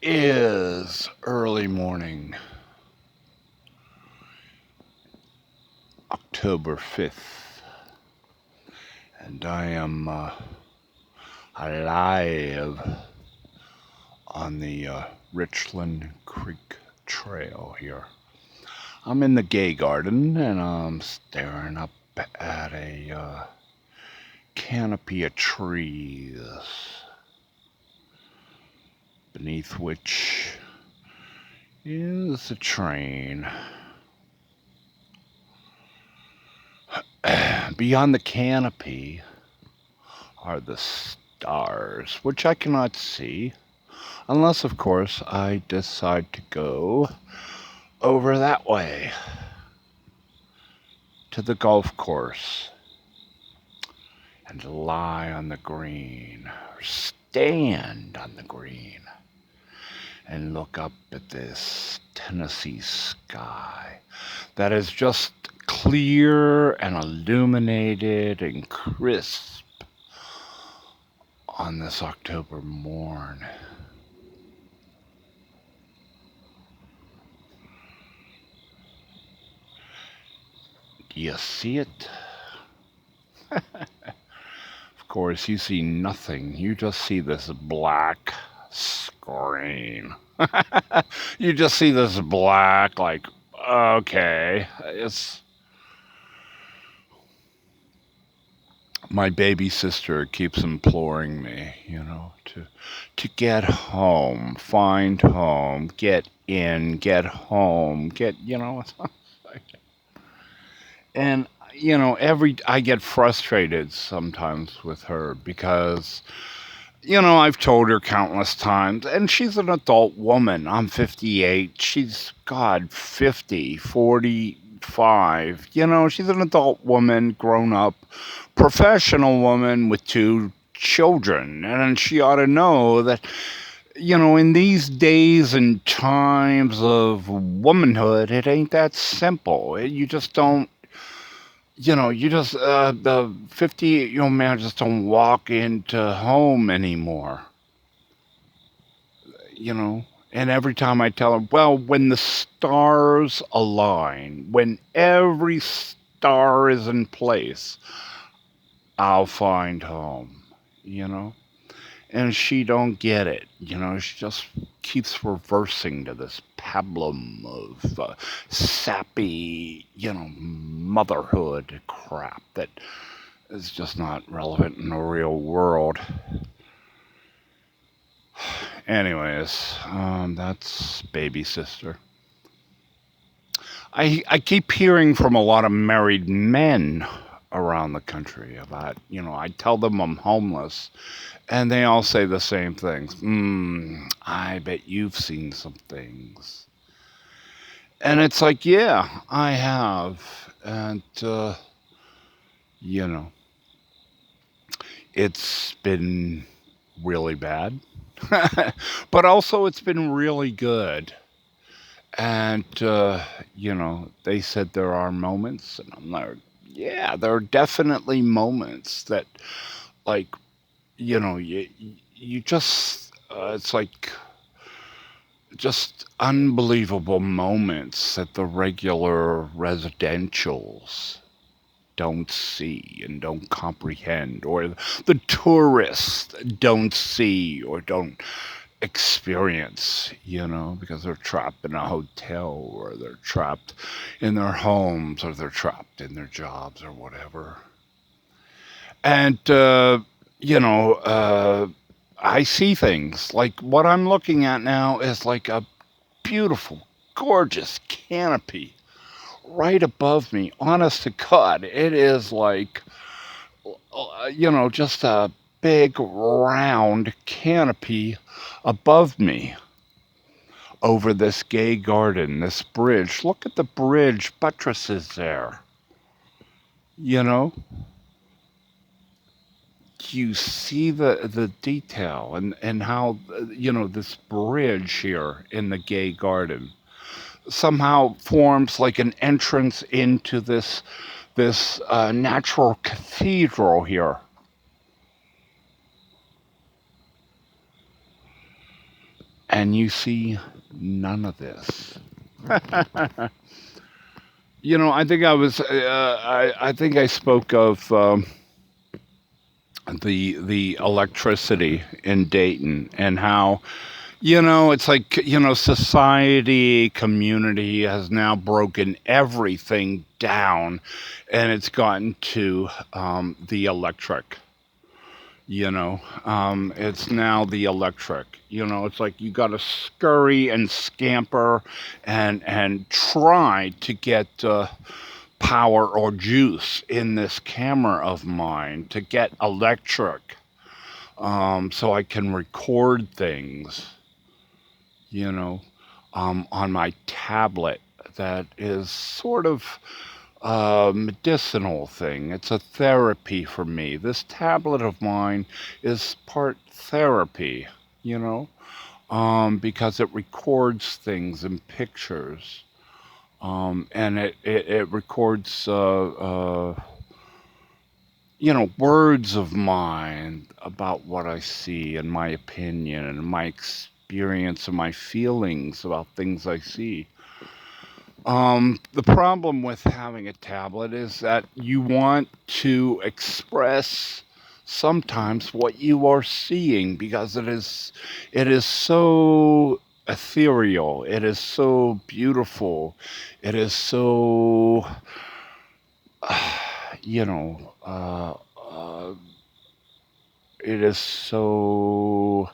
is early morning, October 5th, and I am alive on the Richland Creek Trail here. I'm in the Gay Garden and I'm staring up at a canopy of trees beneath which is a train. Beyond the canopy are the stars, which I cannot see, unless, of course, I decide to go over that way to the golf course and lie on the green, or stand on the green, and look up at this Tennessee sky that is just clear and illuminated and crisp on this October morn. Do you see it? Of course, you see nothing. You just see this black screen. You just see this black, like, okay, it's my baby sister keeps imploring me, to get home, find home, get in, get home, and every I get frustrated sometimes with her because I've told her countless times, and she's an adult woman. I'm 58. She's, God, 50, 45. She's an adult woman, grown up, professional woman with two children. And she ought to know that, in these days and times of womanhood, it ain't that simple. You just don't the 58-year-old man just don't walk into home anymore, And every time I tell her, well, when the stars align, when every star is in place, I'll find home, you know? And she don't get it, she just keeps reversing to this pablum of sappy, motherhood crap that is just not relevant in the real world. Anyways, that's baby sister. I keep hearing from a lot of married men around the country about, I tell them I'm homeless, and they all say the same things. I bet you've seen some things. And it's like, yeah, I have. And, it's been really bad. But also it's been really good. And, they said there are moments, and I'm like, yeah, there are definitely moments that, like, you just, it's like just unbelievable moments that the regular residentials don't see and don't comprehend, or the tourists don't see or don't experience, because they're trapped in a hotel, or they're trapped in their homes, or they're trapped in their jobs or whatever. And, I see things like what I'm looking at now is like a beautiful, gorgeous canopy right above me. Honest to God, it is like, just a big round canopy above me over this gay garden, this bridge. Look at the bridge buttresses there. You see the detail and how, this bridge here in the gay garden somehow forms like an entrance into this natural cathedral here. and you see none of this. I think I think I spoke of the electricity in Dayton and how it's like society, community has now broken everything down, and it's gotten to the electric. It's now the electric. It's like you got to scurry and scamper and try to get power or juice in this camera of mine to get electric, so I can record things, on my tablet. That is sort of a medicinal thing. It's a therapy for me. This tablet of mine is part therapy, because it records things and pictures. And it records, words of mine about what I see and my opinion and my experience and my feelings about things I see. The problem with having a tablet is that you want to express sometimes what you are seeing because it is so ethereal. It is so beautiful. It is so, you know, it is so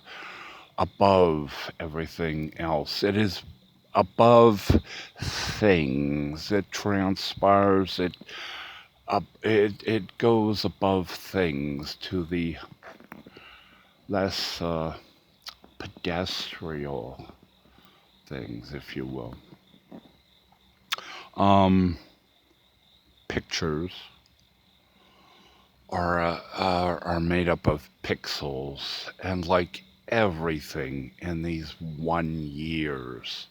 above everything else. It is above things. It transpires. It goes above things to the less pedestrian things, if you will. Pictures are made up of pixels, and like everything in these 1 years,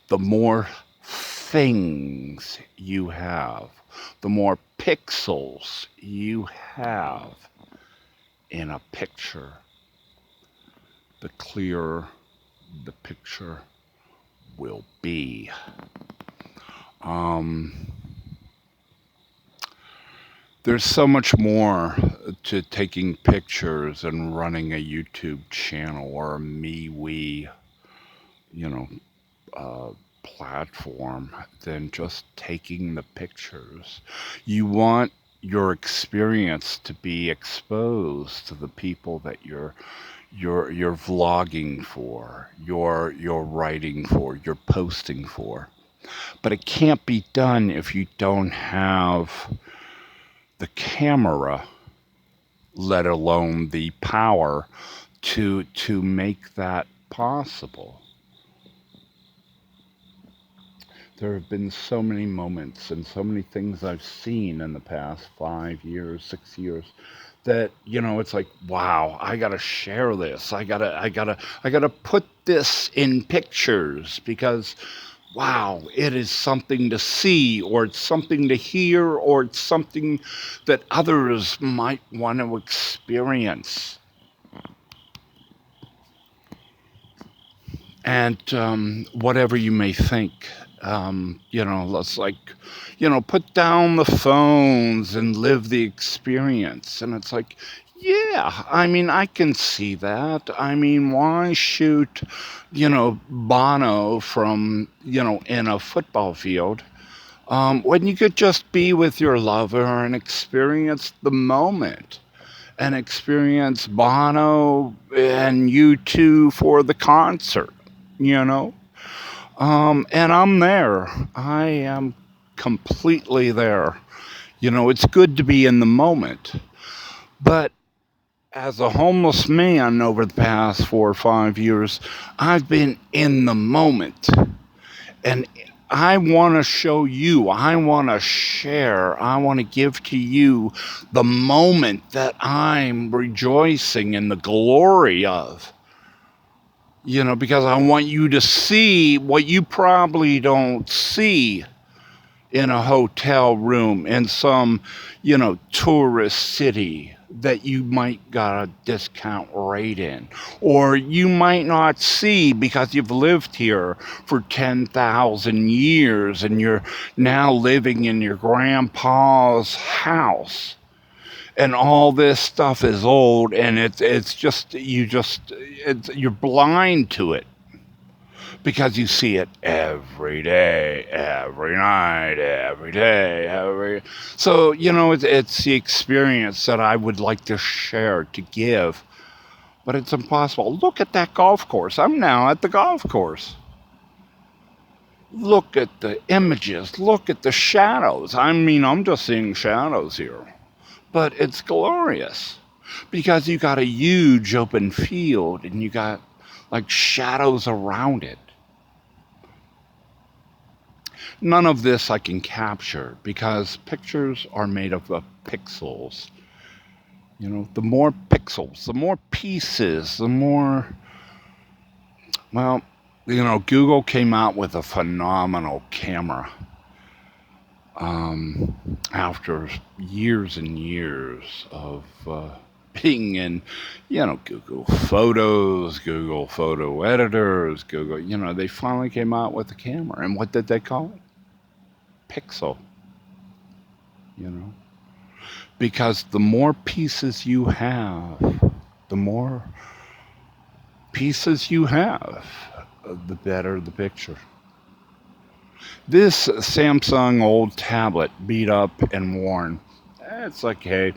the more things you have, the more pixels you have in a picture, the clearer the picture will be. There's so much more to taking pictures and running a YouTube channel or a MeWe, you know, platform than just taking the pictures. You want your experience to be exposed to the people that you're vlogging for, you're writing for, you're posting for. But it can't be done if you don't have the camera, let alone the power to make that possible. There have been so many moments and so many things I've seen in the past 5 years, 6 years that, it's like, wow, I gotta share this. I gotta put this in pictures because, wow, it is something to see, or it's something to hear, or it's something that others might want to experience. And whatever you may think, let's put down the phones and live the experience. And it's like, yeah, I mean, I can see that. I mean, why shoot, Bono from, in a football field, when you could just be with your lover and experience the moment and experience Bono and you two for the concert, and I'm there. I am completely there. It's good to be in the moment. But as a homeless man over the past 4 or 5 years, I've been in the moment. And I want to show you, I want to share, I want to give to you the moment that I'm rejoicing in the glory of. Because I want you to see what you probably don't see in a hotel room in some, tourist city that you might got a discount rate in, or you might not see because you've lived here for 10,000 years and you're now living in your grandpa's house. And all this stuff is old, and it's just you're blind to it because you see it every day, every night, every day, every. So it's the experience that I would like to share, to give, but it's impossible. Look at that golf course. I'm now at the golf course. Look at the images. Look at the shadows. I mean, I'm just seeing shadows here, but it's glorious because you got a huge open field and you got like shadows around it. None of this I can capture because pictures are made of pixels. The more pixels, the more pieces, the more. Well, Google came out with a phenomenal camera after years and years of being in, Google Photos, Google Photo Editors, Google. They finally came out with a camera, and what did they call it? Pixel. you know because the more pieces you have, the more pieces you have, the better the picture. This Samsung old tablet, beat up and worn, it's like, hey,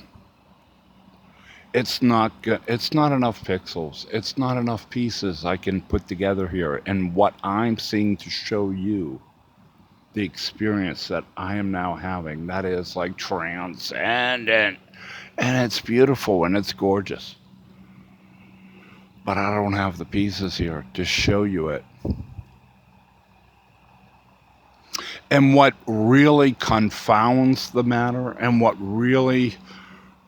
it's not enough pixels, it's not enough pieces I can put together here, and what I'm seeing to show you the experience that I am now having, that is like transcendent, and it's beautiful and it's gorgeous. But I don't have the pieces here to show you it. And what really confounds the matter, and what really,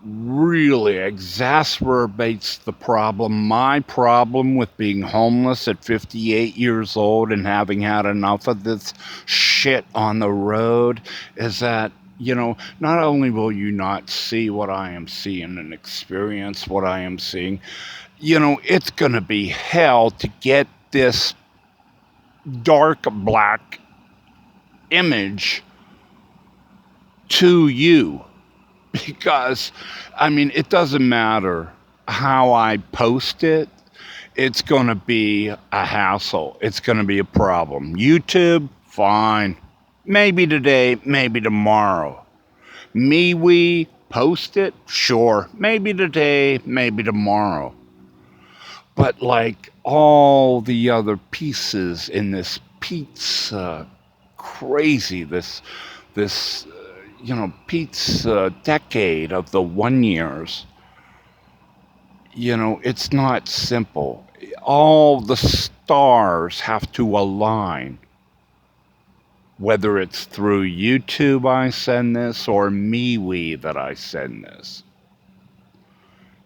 really exacerbates the problem, my problem with being homeless at 58 years old and having had enough of this shit on the road, is that, not only will you not see what I am seeing and experience what I am seeing, it's going to be hell to get this dark black image to you, because it doesn't matter how I post it, it's going to be a hassle, it's going to be a problem. YouTube, fine, maybe today, maybe tomorrow. MeWe, post it, sure, maybe today, maybe tomorrow. But like all the other pieces in this pizza crazy, this pizza decade of the 1 years, it's not simple. All the stars have to align, whether it's through YouTube I send this or MeWe that I send this.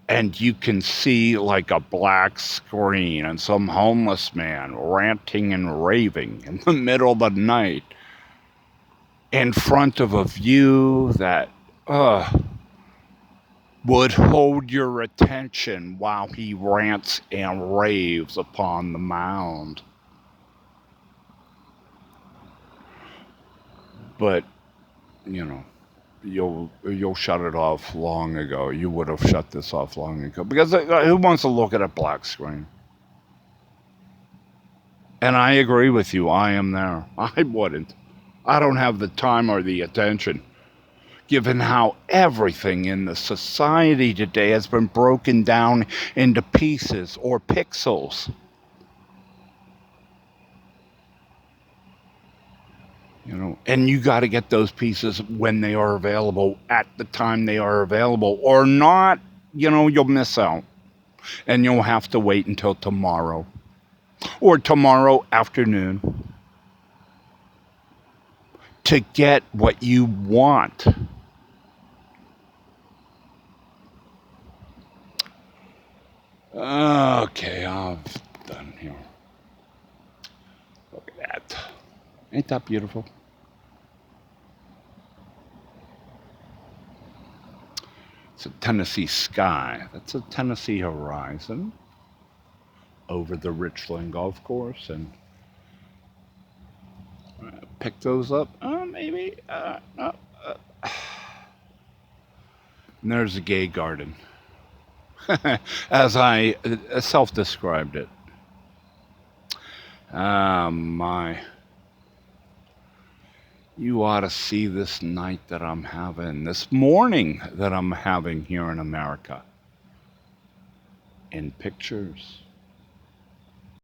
And you can see like a black screen and some homeless man ranting and raving in the middle of the night in front of a view that would hold your attention while he rants and raves upon the mound. But, you'll shut it off long ago. You would have shut this off long ago. Because who wants to look at a black screen? And I agree with you. I am there. I wouldn't. I don't have the time or the attention, given how everything in the society today has been broken down into pieces or pixels. And you got to get those pieces when they are available, at the time they are available, or not, you'll miss out. And you'll have to wait until tomorrow or tomorrow afternoon to get what you want. Okay, I'm done here. Look at that. Ain't that beautiful? It's a Tennessee sky. That's a Tennessee horizon over the Richland Golf Course, and pick those up. Maybe. No. And there's a gay garden, as I self-described it. My. You ought to see this night that I'm having, this morning that I'm having here in America. In pictures.